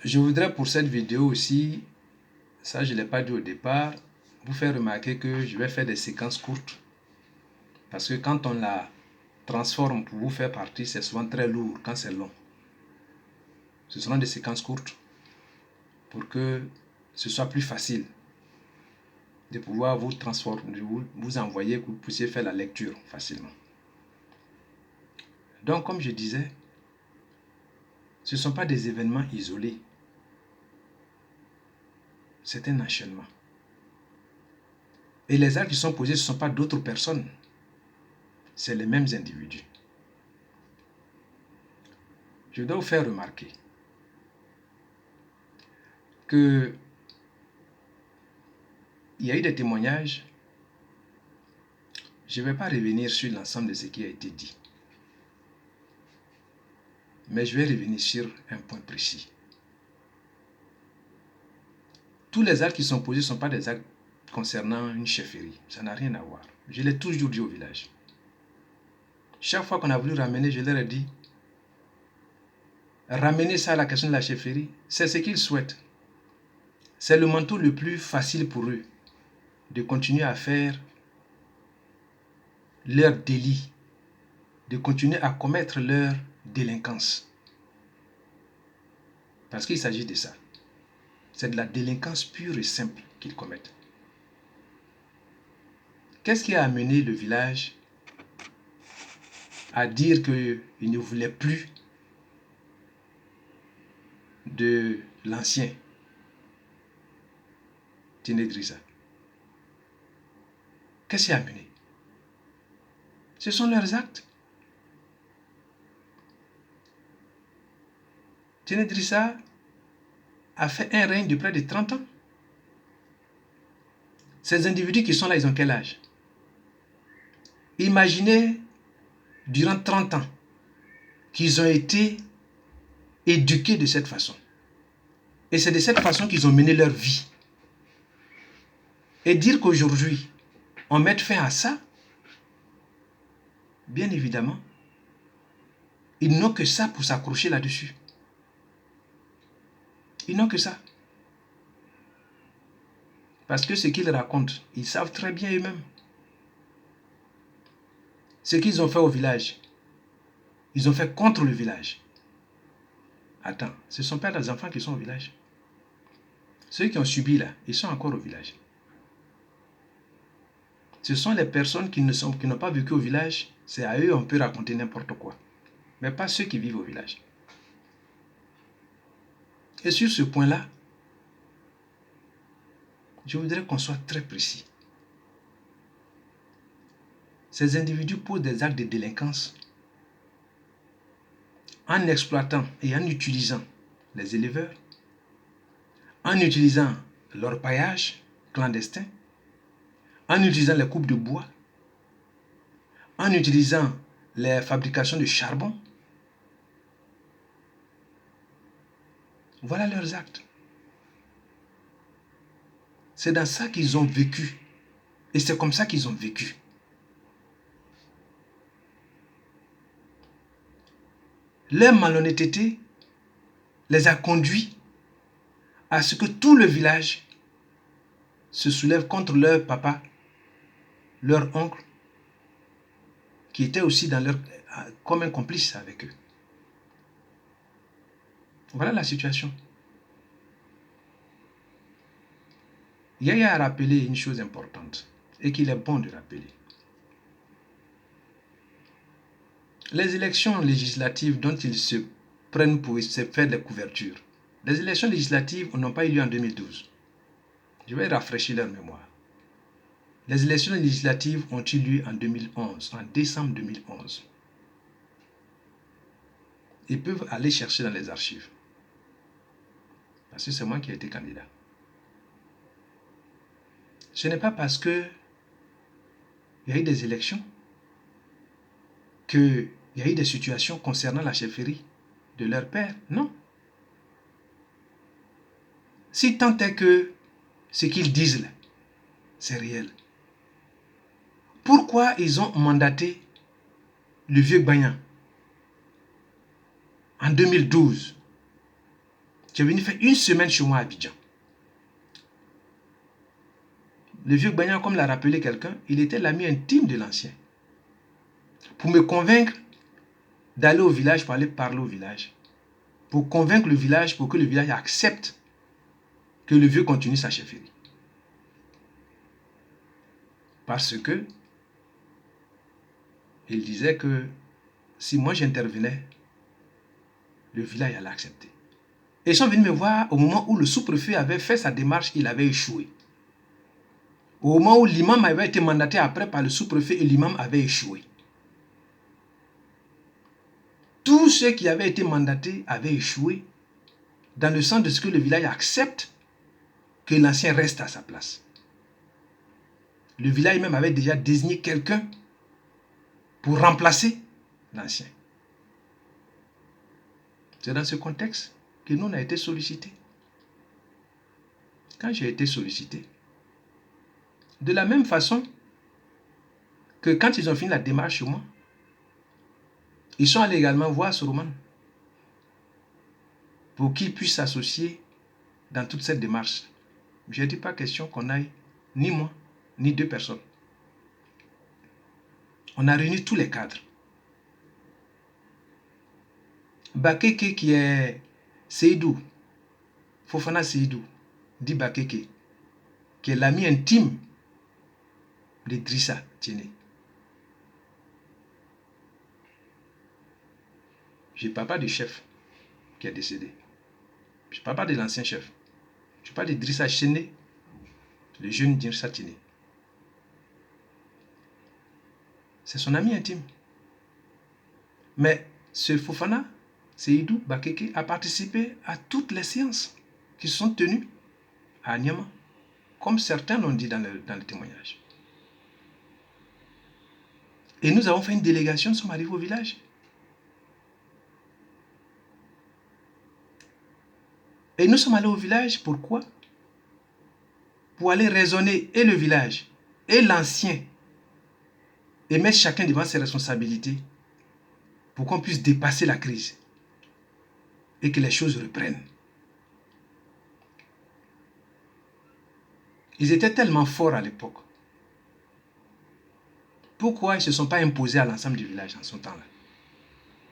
Je voudrais pour cette vidéo aussi, ça je ne l'ai pas dit au départ, vous faire remarquer que je vais faire des séquences courtes. Parce que quand on la transforme pour vous faire partie, c'est souvent très lourd quand c'est long. Ce seront des séquences courtes pour que ce soit plus facile de pouvoir vous transformer, de vous envoyer, que vous puissiez faire la lecture facilement. Donc, comme je disais, ce ne sont pas des événements isolés. C'est un enchaînement. Et les actes qui sont posés, ce ne sont pas d'autres personnes. C'est les mêmes individus. Je dois vous faire remarquer que il y a eu des témoignages. Je ne vais pas revenir sur l'ensemble de ce qui a été dit. Mais je vais revenir sur un point précis. Tous les actes qui sont posés ne sont pas des actes concernant une chefferie. Ça n'a rien à voir. Je l'ai toujours dit au village. Chaque fois qu'on a voulu ramener, je leur ai dit, ramener ça à la question de la chefferie, c'est ce qu'ils souhaitent. C'est le manteau le plus facile pour eux de continuer à faire leur délit, de continuer à commettre leur délinquance. Parce qu'il s'agit de ça. C'est de la délinquance pure et simple qu'ils commettent. Qu'est-ce qui a amené le village à dire qu'il ne voulait plus de l'ancien Tinedrissa? Qu'est-ce qui a amené? Ce sont leurs actes. Tinedrissa a fait un règne de près de 30 ans. Ces individus qui sont là, ils ont quel âge? Imaginez, durant 30 ans, qu'ils ont été éduqués de cette façon. Et c'est de cette façon qu'ils ont mené leur vie. Et dire qu'aujourd'hui, on mette fin à ça, bien évidemment, ils n'ont que ça pour s'accrocher là-dessus. Ils n'ont que ça. Parce que ce qu'ils racontent, ils savent très bien eux-mêmes. Ce qu'ils ont fait au village, ils ont fait contre le village. Attends, ce ne sont pas les enfants qui sont au village. Ceux qui ont subi là, ils sont encore au village. Ce sont les personnes qui n'ont pas vécu au village, c'est à eux on peut raconter n'importe quoi. Mais pas ceux qui vivent au village. Et sur ce point-là, je voudrais qu'on soit très précis. Ces individus posent des actes de délinquance en exploitant et en utilisant les éleveurs, en utilisant leur paillage clandestin, en utilisant les coupes de bois, en utilisant les fabrications de charbon. Voilà leurs actes. C'est dans ça qu'ils ont vécu. Et c'est comme ça qu'ils ont vécu. Leur malhonnêteté les a conduits à ce que tout le village se soulève contre leur papa, leur oncle, qui était aussi comme un complice avec eux. Voilà la situation. Il y a à rappeler une chose importante et qu'il est bon de rappeler. Les élections législatives dont ils se prennent pour se faire des couvertures, les élections législatives n'ont pas eu lieu en 2012. Je vais rafraîchir leur mémoire. Les élections législatives ont eu lieu en 2011, en décembre 2011. Ils peuvent aller chercher dans les archives. Parce que c'est moi qui ai été candidat. Ce n'est pas parce qu'il y a eu des élections qu'il y a eu des situations concernant la chefferie de leur père. Non. Si tant est que ce qu'ils disent là, c'est réel. Pourquoi ils ont mandaté le vieux Bagnan en 2012 Tu es venu faire une semaine chez moi à Abidjan. Le vieux Gbagnan, comme l'a rappelé quelqu'un, il était l'ami intime de l'ancien. Pour me convaincre d'aller au village, pour aller parler au village. Pour convaincre le village, pour que le village accepte que le vieux continue sa chefferie. Parce que il disait que si moi j'intervenais, le village allait accepter. Et ils sont venus me voir au moment où le sous-préfet avait fait sa démarche, il avait échoué. Au moment où l'imam avait été mandaté après par le sous-préfet et l'imam avait échoué. Tous ceux qui avaient été mandatés avaient échoué dans le sens de ce que le village accepte que l'ancien reste à sa place. Le village même avait déjà désigné quelqu'un pour remplacer l'ancien. C'est dans ce contexte que nous on a été sollicités. Quand j'ai été sollicité, de la même façon que quand ils ont fini la démarche chez moi, ils sont allés également voir Soroman pour qu'il puisse s'associer dans toute cette démarche. Je ne dis pas question qu'on aille, ni moi, ni deux personnes. On a réuni tous les cadres. Bakeke qui est Seydou, Fofana Seydou, dit Bakeke, qui est l'ami intime de Drissa Tiene. Je ne parle pas du chef qui est décédé. Je ne parle pas de l'ancien chef. Je parle de Drissa Tiene, le jeune Drissa Tiene. C'est son ami intime. Mais ce Fofana Seydou Bakeke a participé à toutes les séances qui sont tenues à Niama, comme certains l'ont dit dans le témoignage. Et nous avons fait une délégation, nous sommes arrivés au village. Et nous sommes allés au village, pourquoi? Pour aller raisonner et le village et l'ancien et mettre chacun devant ses responsabilités pour qu'on puisse dépasser la crise et que les choses reprennent. Ils étaient tellement forts à l'époque. Pourquoi ils ne se sont pas imposés à l'ensemble du village en son temps-là?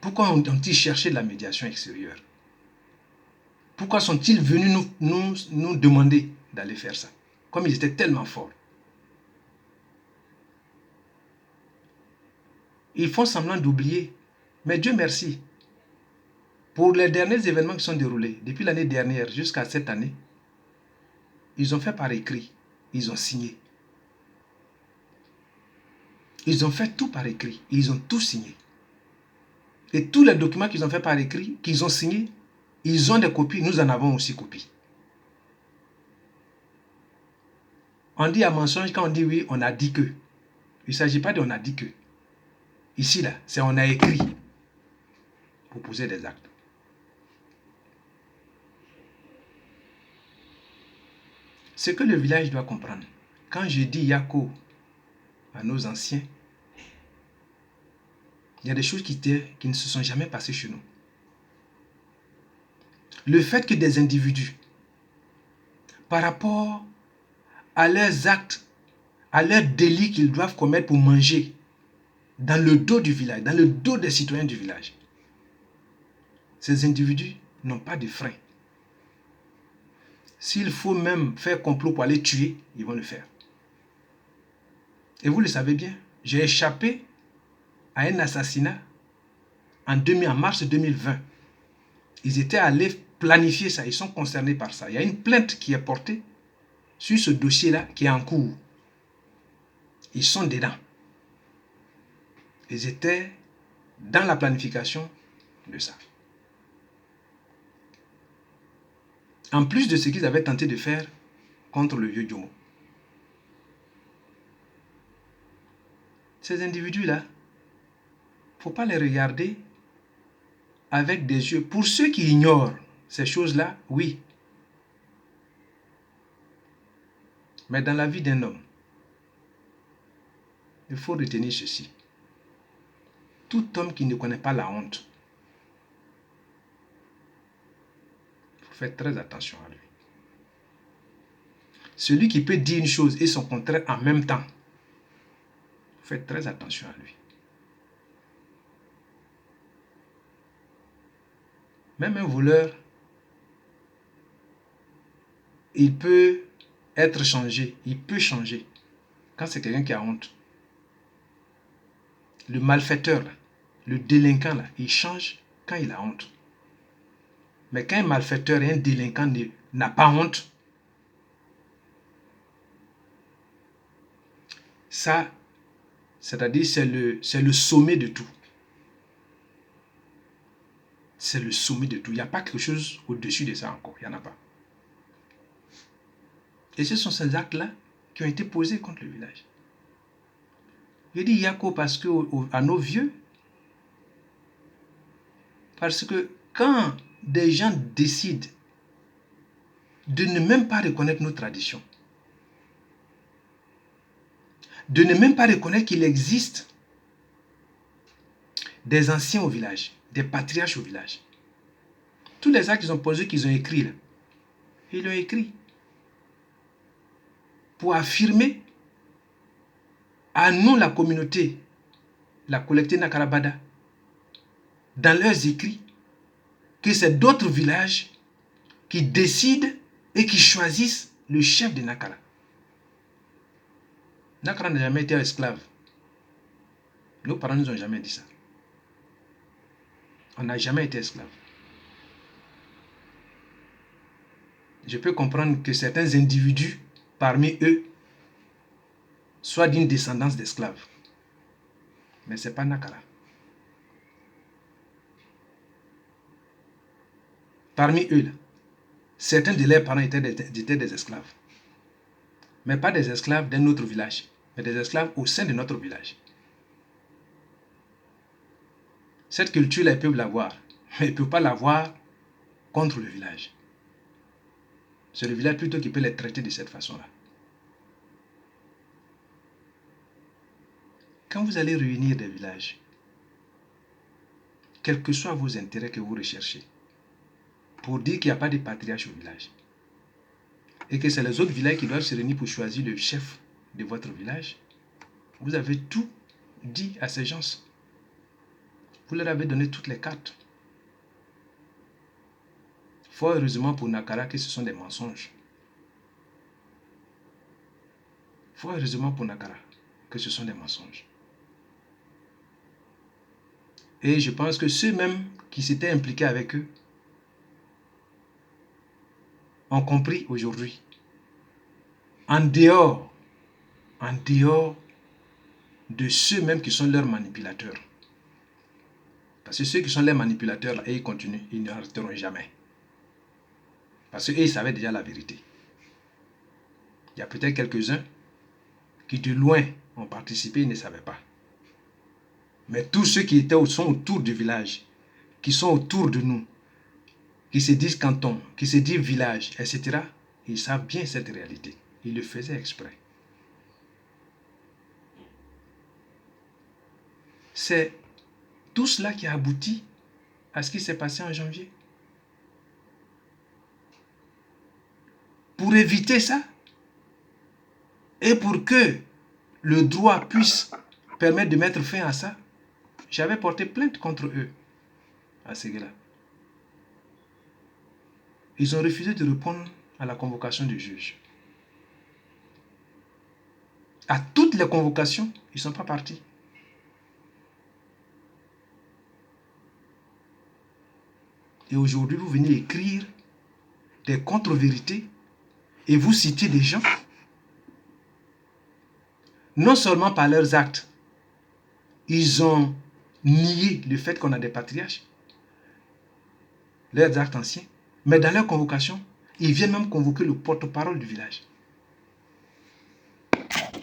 Pourquoi ont-ils cherché de la médiation extérieure? Pourquoi sont-ils venus nous demander d'aller faire ça? Comme ils étaient tellement forts. Ils font semblant d'oublier. Mais Dieu merci. Pour les derniers événements qui sont déroulés, depuis l'année dernière jusqu'à cette année, ils ont fait par écrit. Ils ont signé. Ils ont fait tout par écrit. Ils ont tout signé. Et tous les documents qu'ils ont fait par écrit, qu'ils ont signés, ils ont des copies. Nous en avons aussi copies. On dit à mensonge quand on dit oui, on a dit que. Il ne s'agit pas de on a dit que. Ici, là, c'est on a écrit pour poser des actes. Ce que le village doit comprendre, quand je dis Yako à nos anciens, il y a des choses qui ne se sont jamais passées chez nous. Le fait que des individus, par rapport à leurs actes, à leurs délits qu'ils doivent commettre pour manger, dans le dos du village, dans le dos des citoyens du village, ces individus n'ont pas de frein. S'il faut même faire complot pour aller tuer, ils vont le faire. Et vous le savez bien, j'ai échappé à un assassinat en mars 2020. Ils étaient allés planifier ça, ils sont concernés par ça. Il y a une plainte qui est portée sur ce dossier-là qui est en cours. Ils sont dedans. Ils étaient dans la planification de ça. En plus de ce qu'ils avaient tenté de faire contre le vieux Djomo. Ces individus-là, il ne faut pas les regarder avec des yeux. Pour ceux qui ignorent ces choses-là, oui. Mais dans la vie d'un homme, il faut retenir ceci. Tout homme qui ne connaît pas la honte, il faut faites très attention à lui. Celui qui peut dire une chose et son contraire en même temps, faites très attention à lui. Même un voleur, il peut être changé, il peut changer quand c'est quelqu'un qui a honte. Le malfaiteur, là, le délinquant, là, il change quand il a honte. Mais quand un malfaiteur et un délinquant n'a pas honte, ça, c'est-à-dire c'est le sommet de tout. C'est le sommet de tout. Il n'y a pas quelque chose au-dessus de ça encore. Il n'y en a pas. Et ce sont ces actes-là qui ont été posés contre le village. Je dis Yako parce que à nos vieux, parce que quand des gens décident de ne même pas reconnaître nos traditions, de ne même pas reconnaître qu'il existe des anciens au village, des patriarches au village. Tous les actes qu'ils ont posés, qu'ils ont écrits, là, ils l'ont écrit pour affirmer à nous, la communauté, la collecte Nakarabada, dans leurs écrits, que c'est d'autres villages qui décident et qui choisissent le chef de Nakara. Nakara n'a jamais été esclave. Nos parents ne nous ont jamais dit ça. On n'a jamais été esclave. Je peux comprendre que certains individus parmi eux soient d'une descendance d'esclaves. Mais ce n'est pas Nakara. Parmi eux, là, certains de leurs parents étaient des esclaves. Mais pas des esclaves d'un autre village, mais des esclaves au sein de notre village. Cette culture-là, ils peuvent l'avoir, mais ils ne peuvent pas l'avoir contre le village. C'est le village plutôt qui peut les traiter de cette façon-là. Quand vous allez réunir des villages, quels que soient vos intérêts que vous recherchez, pour dire qu'il n'y a pas de patriarche au village, et que c'est les autres villages qui doivent se réunir pour choisir le chef de votre village, vous avez tout dit à ces gens. Vous leur avez donné toutes les cartes. Fort heureusement pour Nakara que ce sont des mensonges. Fort heureusement pour Nakara que ce sont des mensonges. Et je pense que ceux-mêmes qui s'étaient impliqués avec eux ont compris aujourd'hui. En dehors de ceux-mêmes qui sont leurs manipulateurs. Parce que ceux qui sont les manipulateurs, là, et ils continuent, ils ne arrêteront jamais. Parce qu'eux, ils savaient déjà la vérité. Il y a peut-être quelques-uns qui de loin ont participé, ils ne savaient pas. Mais tous ceux qui sont autour du village, qui sont autour de nous, qui se disent canton, qui se disent village, etc., ils savent bien cette réalité. Ils le faisaient exprès. C'est tout cela qui a abouti à ce qui s'est passé en janvier. Pour éviter ça, et pour que le droit puisse permettre de mettre fin à ça, j'avais porté plainte contre eux, à ces gars-là. Ils ont refusé de répondre à la convocation du juge. À toutes les convocations, ils ne sont pas partis. Et aujourd'hui, vous venez écrire des contre-vérités et vous citez des gens, non seulement par leurs actes, ils ont nié le fait qu'on a des patriarches, leurs actes anciens, mais dans leur convocation, ils viennent même convoquer le porte-parole du village.